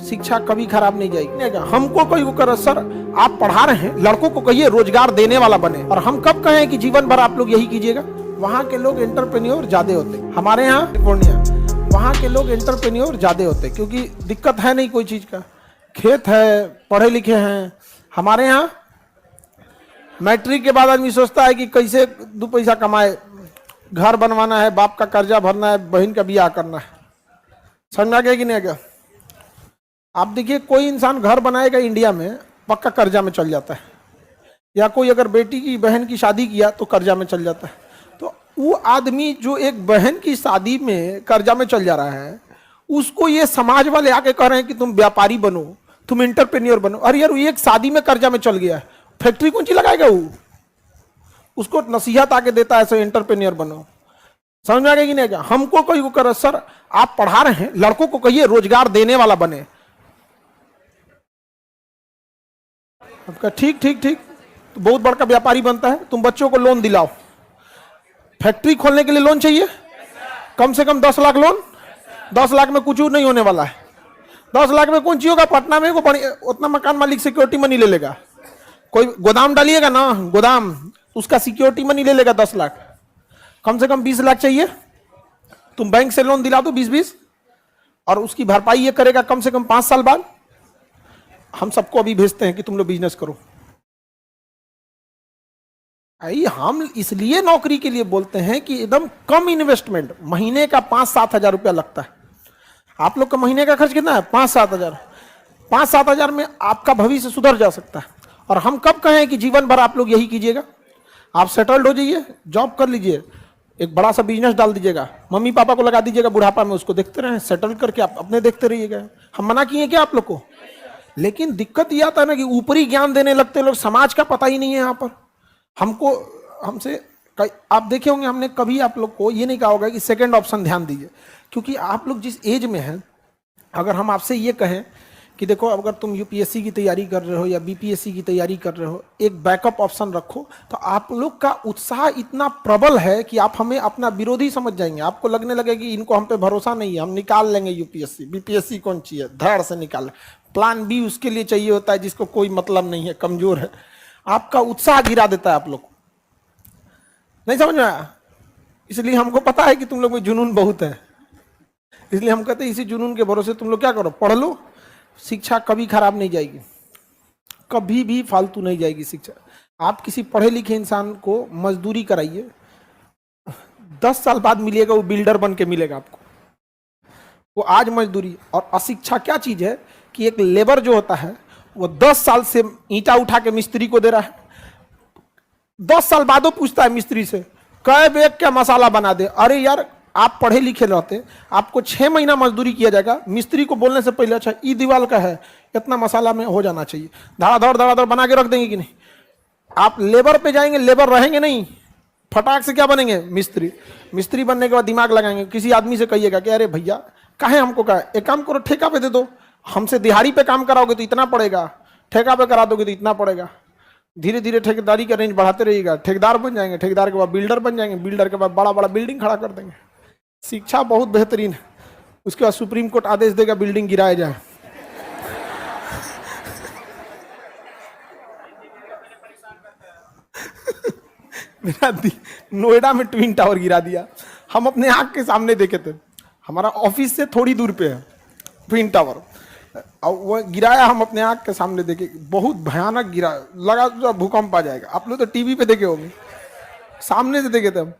शिक्षा कभी खराब नहीं जाएगी। हमको कोई वो कर, सर आप पढ़ा रहे हैं, लड़कों को कहिए रोजगार देने वाला बने, और हम कब कहें कि जीवन भर आप लोग यही कीजिएगा। वहाँ के लोग एंटरप्रेन्योर ज्यादा होते, हमारे यहाँ पूर्णिया वहाँ के लोग एंटरप्रेन्योर ज्यादा होते, क्योंकि दिक्कत है नहीं कोई चीज का, खेत है, पढ़े लिखे हैं। हमारे यहाँ मैट्रिक के बाद आदमी सोचता है कि कैसे 2 पैसा कमाए, घर बनवाना है, बाप का कर्जा भरना है, बहन का ब्याह करना है। समझ में आ गया कि नहीं आ गया? आप देखिए कोई इंसान घर बनाएगा इंडिया में पक्का कर्जा में चल जाता है, या कोई अगर बेटी की बहन की शादी किया तो कर्जा में चल जाता है। तो वो आदमी जो एक बहन की शादी में कर्जा में चल जा रहा है, उसको ये समाज वाले आके कह रहे हैं कि तुम व्यापारी बनो, तुम एंटरप्रेन्योर बनो। अरे यार ये एक शादी में कर्जा में चल गया है, फैक्ट्री कौन सी लगाएगा वो? उसको नसीहत आके देता है, एंटरप्रेन्योर बनो। समझ में आ गया कि नहीं गया? हमको कोई वो कर, सर आप पढ़ा रहे हैं, लड़कों को कहिए रोजगार देने वाला बने। आपका ठीक ठीक ठीक, तो बहुत बड़ा व्यापारी बनता है। तुम बच्चों को लोन दिलाओ, फैक्ट्री खोलने के लिए लोन चाहिए, कम से कम 10 लाख लोन। 10 लाख में कुछ नहीं होने वाला है। 10 लाख में कौन चाहिए होगा? पटना में उतना मकान मालिक सिक्योरिटी मनी ले लेगा। कोई गोदाम डालिएगा ना, गोदाम, उसका सिक्योरिटी मनी ले लेगा 10 लाख। कम से कम 20 लाख चाहिए। तुम बैंक से लोन दिला दो 20-20, और उसकी भरपाई ये करेगा कम से कम 5 साल बाद। हम सबको अभी भेजते हैं कि तुम लोग बिजनेस करो। आई हम इसलिए नौकरी के लिए बोलते हैं कि एकदम कम इन्वेस्टमेंट, महीने का 5-7 हजार रुपया लगता है। आप लोग का महीने का खर्च कितना है? 5-7 हजार। 5-7 हजार में आपका भविष्य सुधर जा सकता है। और हम कब कहें कि जीवन भर आप लोग यही कीजिएगा? आप सेटल्ड हो जाइए, जॉब कर लीजिए, एक बड़ा सा बिजनेस डाल दीजिएगा, मम्मी पापा को लगा दीजिएगा बुढ़ापा में, उसको देखते रहें, सेटल करके आप अपने देखते रहिएगा। हम मना किए क्या आप लोग को? लेकिन दिक्कत यह आता है ना कि ऊपरी ज्ञान देने लगते लोग, समाज का पता ही नहीं है। यहाँ पर हमको हमसे आप देखे होंगे, हमने कभी आप लोग को ये नहीं कहा होगा कि सेकंड ऑप्शन ध्यान दीजिए, क्योंकि आप लोग जिस एज में हैं, अगर हम आपसे ये कहें कि देखो अगर तुम यूपीएससी की तैयारी कर रहे हो या बीपीएससी की तैयारी कर रहे हो, एक बैकअप ऑप्शन रखो, तो आप लोग का उत्साह इतना प्रबल है कि आप हमें अपना विरोधी समझ जाएंगे। आपको लगने लगे कि इनको हम पे भरोसा नहीं है, हम निकाल लेंगे यूपीएससी, बीपीएससी कौन चाहिए, धड़ से निकाल। प्लान बी उसके लिए चाहिए होता है जिसको कोई मतलब नहीं है, कमजोर है। आपका उत्साह गिरा देता है आप लोग को। नहीं समझ में आया? इसलिए हमको पता है कि तुम लोग में जुनून बहुत है, इसलिए हम कहते हैं इसी जुनून के भरोसे तुम लोग क्या करो, पढ़ लो। शिक्षा कभी खराब नहीं जाएगी, कभी भी फालतू नहीं जाएगी शिक्षा। आप किसी पढ़े लिखे इंसान को मजदूरी कराइए, 10 साल बाद मिलेगा वो बिल्डर बन के मिलेगा आपको। वो आज मजदूरी। और अशिक्षा क्या चीज है कि एक लेबर जो होता है वो 10 साल से ईंटा उठा के मिस्त्री को दे रहा है, 10 साल बाद वो पूछता है मिस्त्री से कै बैग क्या मसाला बना दे। अरे यार आप पढ़े लिखे रहते, आपको 6 महीना मजदूरी किया जाएगा, मिस्त्री को बोलने से पहले अच्छा ई दीवार का है, इतना मसाला में हो जाना चाहिए, धड़ाधड़ बना के रख देंगे कि नहीं। आप लेबर पे जाएंगे, लेबर रहेंगे नहीं, फटाक से क्या बनेंगे? मिस्त्री। मिस्त्री बनने के बाद दिमाग लगाएंगे। किसी आदमी से कहिएगा कि अरे भैया काहे हमको कहा, एक काम करो ठेका पे दे दो, हमसे दिहाड़ी पे काम कराओगे तो इतना पड़ेगा, ठेका पे करा दोगे तो इतना पड़ेगा। धीरे धीरे ठेकेदारी का रेंज बढ़ाते रहिएगा, ठेकेदार बन जाएंगे, ठेकेदार के बाद बिल्डर बन जाएंगे, बिल्डर के बाद बड़ा बड़ा बिल्डिंग खड़ा कर देंगे। शिक्षा बहुत बेहतरीन है। उसके बाद सुप्रीम कोर्ट आदेश देगा बिल्डिंग गिराया जाए। नोएडा में ट्विन टावर गिरा दिया, हम अपने आंख के सामने देखे थे, हमारा ऑफिस से थोड़ी दूर पे है ट्विन टावर, और वो गिराया हम अपने आंख के सामने देखे, बहुत भयानक गिरा, लगा भूकंप आ जाएगा। आप लोग तो टीवी पे देखे होंगे, सामने से देखे थे हम।